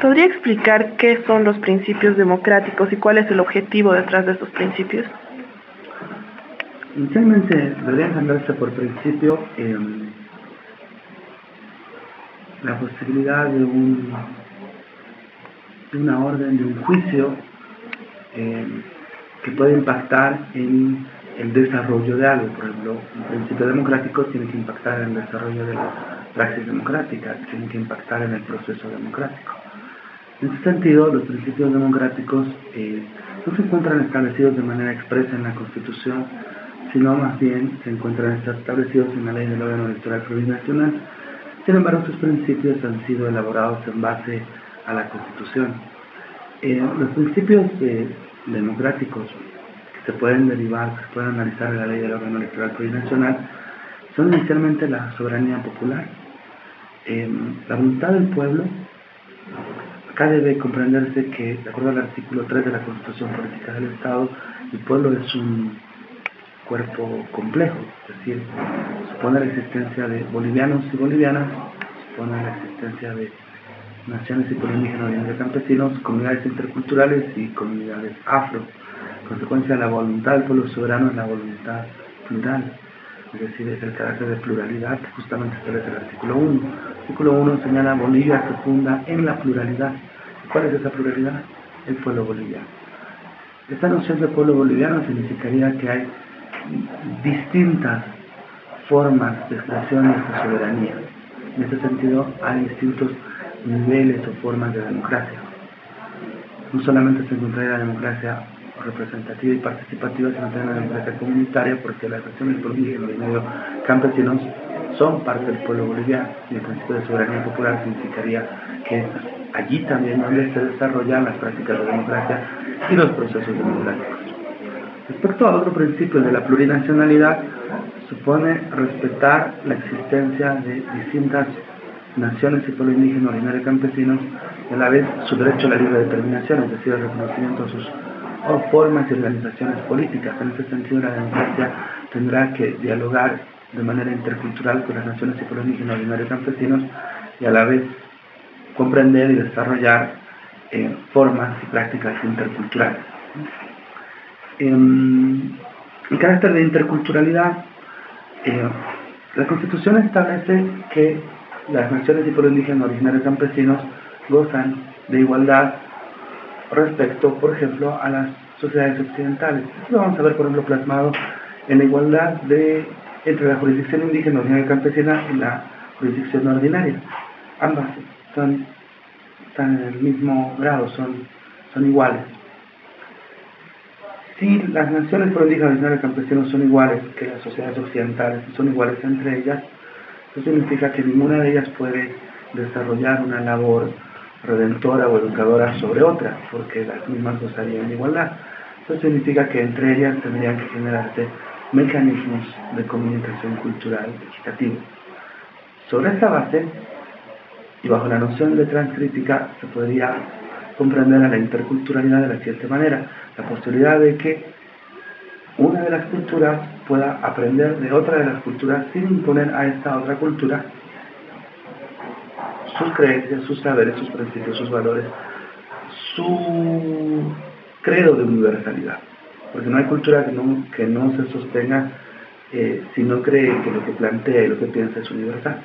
¿Podría explicar qué son los principios democráticos y cuál es el objetivo detrás de estos principios? Inicialmente debería entenderse por principio la posibilidad de una orden, de un juicio que puede impactar en el desarrollo de algo. Por ejemplo, un principio democrático tiene que impactar en el desarrollo de la praxis democrática, tiene que impactar en el proceso democrático. En ese sentido, los principios democráticos no se encuentran establecidos de manera expresa en la Constitución, sino más bien se encuentran establecidos en la Ley del Órgano Electoral Plurinacional. Sin embargo, estos principios han sido elaborados en base a la Constitución. Los principios democráticos que se pueden derivar, que se pueden analizar en la Ley del Órgano Electoral Plurinacional, son inicialmente la soberanía popular, la voluntad del pueblo. Acá debe comprenderse que, de acuerdo al artículo 3 de la Constitución Política del Estado, el pueblo es un cuerpo complejo, es decir, supone la existencia de bolivianos y bolivianas, supone la existencia de naciones y pueblos indígenas y campesinos, comunidades interculturales y comunidades afro. En consecuencia, la voluntad del pueblo soberano es la voluntad plural, es decir, es el carácter de pluralidad que justamente establece el artículo 1. El artículo 1 señala: Bolivia se funda en la pluralidad. ¿Cuál es esa pluralidad? El pueblo boliviano. Esta noción de pueblo boliviano significaría que hay distintas formas de expresión de esta soberanía. En este sentido, hay distintos niveles o formas de democracia. No solamente se encontraría la democracia representativa y participativa, sino también la democracia comunitaria, porque las naciones del pueblo indígena y medio campesinos son parte del pueblo boliviano, y el principio de soberanía popular significaría que allí también donde se desarrollan las prácticas de democracia y los procesos democráticos. Respecto a otro principio de la plurinacionalidad, supone respetar la existencia de distintas naciones y pueblos indígenas, originarios y campesinos, y a la vez su derecho a la libre determinación, es decir, el reconocimiento de sus formas y organizaciones políticas. En ese sentido, la democracia tendrá que dialogar de manera intercultural con las naciones y pueblos indígenas, originarios y campesinos, y a la vez comprender y desarrollar formas y prácticas interculturales. En carácter de interculturalidad, la Constitución establece que las naciones y pueblos indígenas, originarios y campesinos gozan de igualdad respecto, por ejemplo, a las sociedades occidentales. Esto lo vamos a ver, por ejemplo, plasmado en la igualdad entre la jurisdicción indígena, ordinaria y campesina y la jurisdicción ordinaria. Ambas están en el mismo grado, son iguales. Si las naciones pueblos indígenas, originarios y campesinos son iguales que las sociedades occidentales, son iguales entre ellas, eso significa que ninguna de ellas puede desarrollar una labor redentora o educadora sobre otra, porque las mismas gozarían de igualdad. Eso significa que entre ellas tendrían que generarse mecanismos de comunicación cultural equitativos. Sobre esta base, y bajo la noción de transcrítica, se podría comprender a la interculturalidad de la siguiente manera: la posibilidad de que una de las culturas pueda aprender de otra de las culturas sin imponer a esta otra cultura sus creencias, sus saberes, sus principios, sus valores, su credo de universalidad. Porque no hay cultura que no se sostenga si no cree que lo que plantea y lo que piensa es universal.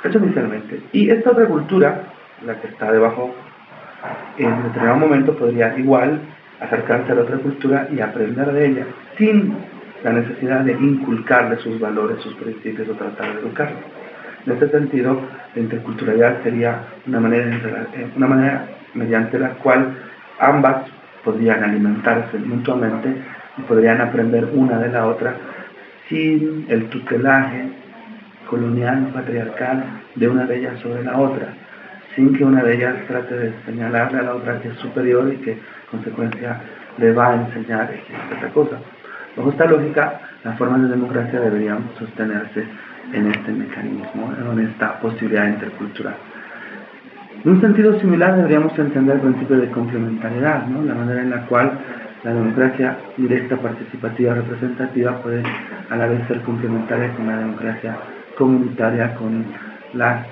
Eso inicialmente. Y esta otra cultura, la que está debajo, en determinado momento podría igual acercarse a la otra cultura y aprender de ella, sin la necesidad de inculcarle sus valores, sus principios o tratar de educarla. En este sentido, la interculturalidad sería una manera mediante la cual ambas podrían alimentarse mutuamente y podrían aprender una de la otra sin el tutelaje colonial, patriarcal de una de ellas sobre la otra, sin que una de ellas trate de señalarle a la otra que es superior y que en consecuencia le va a enseñar esta cosa. Bajo esta lógica, las formas de democracia deberían sostenerse en este mecanismo, en esta posibilidad intercultural. En un sentido similar deberíamos entender el principio de complementariedad, ¿no? La manera en la cual la democracia directa, participativa, representativa puede a la vez ser complementaria con la democracia comunitaria, con las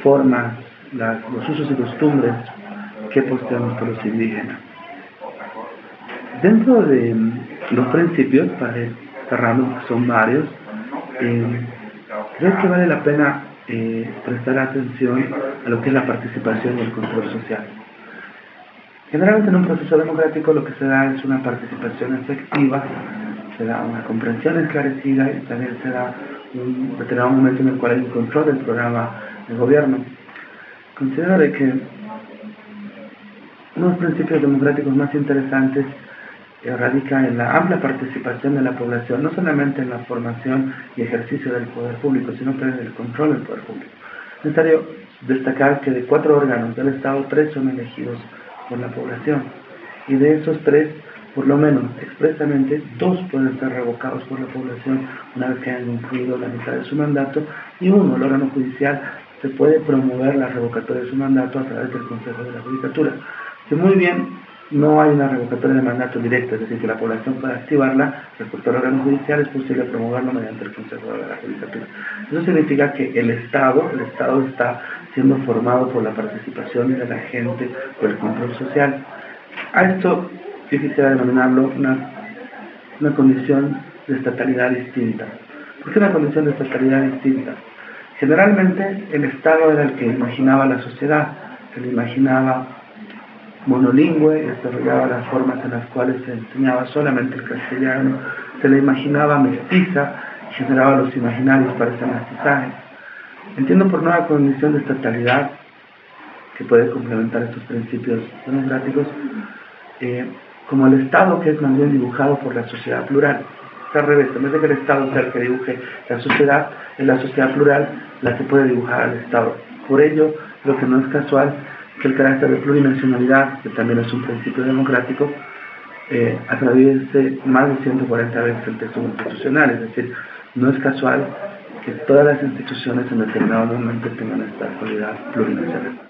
formas los usos y costumbres que poseemos por los indígenas. Dentro de los principios, para ir cerrando, que son varios, creo que vale la pena prestar atención a lo que es la participación y el control social. Generalmente en un proceso democrático lo que se da es una participación efectiva, se da una comprensión esclarecida y también se da un determinado momento en el cual hay un control del programa de gobierno. Considero de que uno de los principios democráticos más interesantes radica en la amplia participación de la población, no solamente en la formación y ejercicio del poder público, sino también en el control del poder público. Es necesario destacar que de 4 órganos del Estado, 3 son elegidos por la población, y de esos 3, por lo menos expresamente, 2 pueden ser revocados por la población una vez que hayan cumplido la mitad de su mandato, y uno, el órgano judicial, se puede promover la revocatoria de su mandato a través del Consejo de la Judicatura. Que muy bien no hay una revocatoria de mandato directa, es decir, que la población pueda activarla respecto al órgano judicial, es posible promoverlo mediante el Consejo de la Judicatura. Eso significa que el Estado está siendo formado por la participación de la gente, por el control social. A esto yo quisiera denominarlo una condición de estatalidad distinta. ¿Por qué una condición de estatalidad distinta? Generalmente el Estado era el que imaginaba la sociedad, se le imaginaba monolingüe, desarrollaba las formas en las cuales se enseñaba solamente el castellano, se le imaginaba mestiza, generaba los imaginarios para ese mestizaje. Entiendo por nueva condición de estatalidad, que puede complementar estos principios democráticos, como el Estado que es más bien dibujado por la sociedad plural. Está al revés, en vez de que el Estado sea el que dibuje la sociedad, en la sociedad plural la que puede dibujar al Estado. Por ello, lo que no es casual que el carácter de pluridimensionalidad, que también es un principio democrático, atraviese más de 140 veces el texto constitucional, es decir, no es casual que todas las instituciones en determinado momento tengan esta cualidad pluridimensional.